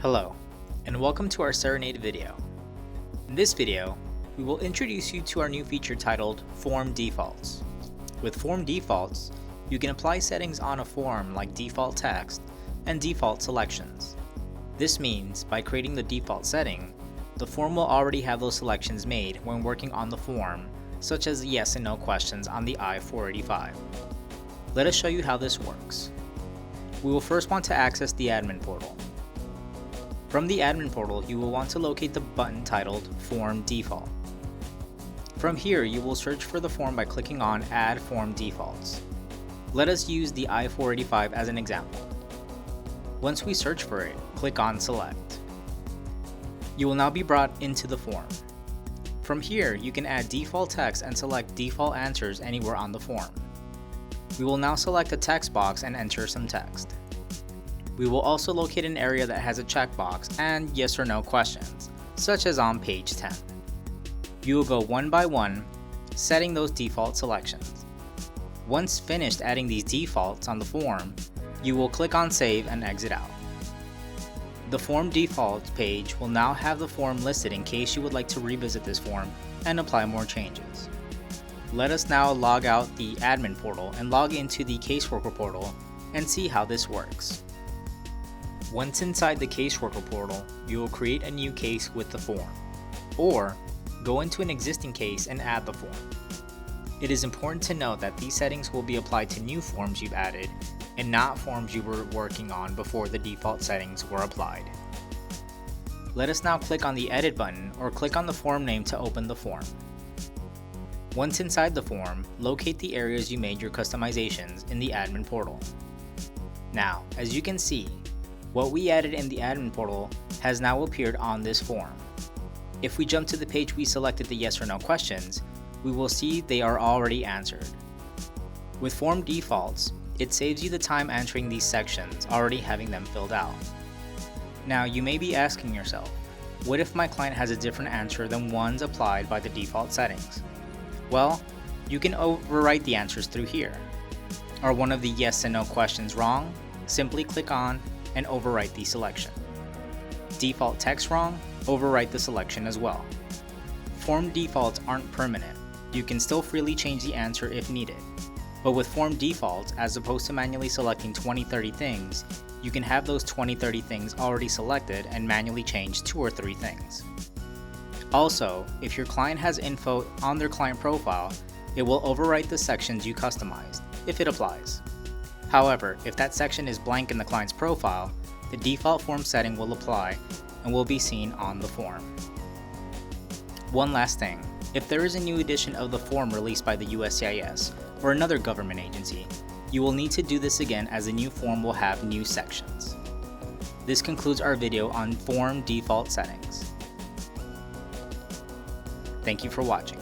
Hello, and welcome to our Cerenade video. In this video, we will introduce you to our new feature titled Form Defaults. With Form Defaults, you can apply settings on a form like default text and default selections. This means by creating the default setting, the form will already have those selections made when working on the form, such as the yes and no questions on the I-485. Let us show you how this works. We will first want to access the admin portal. From the admin portal, you will want to locate the button titled Form Default. From here, you will search for the form by clicking on Add Form Defaults. Let us use the I-485 as an example. Once we search for it, click on Select. You will now be brought into the form. From here, you can add default text and select default answers anywhere on the form. We will now select a text box and enter some text. We will also locate an area that has a checkbox and yes or no questions, such as on page 10. You will go one by one, setting those default selections. Once finished adding these defaults on the form, you will click on Save and exit out. The Form Defaults page will now have the form listed in case you would like to revisit this form and apply more changes. Let us now log out the admin portal and log into the caseworker portal and see how this works. Once inside the caseworker portal, you will create a new case with the form, or go into an existing case and add the form. It is important to note that these settings will be applied to new forms you've added and not forms you were working on before the default settings were applied. Let us now click on the Edit button or click on the form name to open the form. Once inside the form, locate the areas you made your customizations in the admin portal. Now, as you can see, what we added in the admin portal has now appeared on this form. If we jump to the page we selected the yes or no questions, we will see they are already answered. With form defaults, it saves you the time entering these sections, already having them filled out. Now, you may be asking yourself, what if my client has a different answer than ones applied by the default settings? Well, you can overwrite the answers through here. Are one of the yes and no questions wrong? Simply click on and overwrite the selection. Default text wrong? Overwrite the selection as well. Form defaults aren't permanent. You can still freely change the answer if needed. But with form defaults, as opposed to manually selecting 20-30 things, you can have those 20-30 things already selected and manually change 2 or 3 things. Also, if your client has info on their client profile, it will overwrite the sections you customized, if it applies. However, if that section is blank in the client's profile, the default form setting will apply and will be seen on the form. One last thing, if there is a new edition of the form released by the USCIS or another government agency, you will need to do this again as the new form will have new sections. This concludes our video on form default settings. Thank you for watching.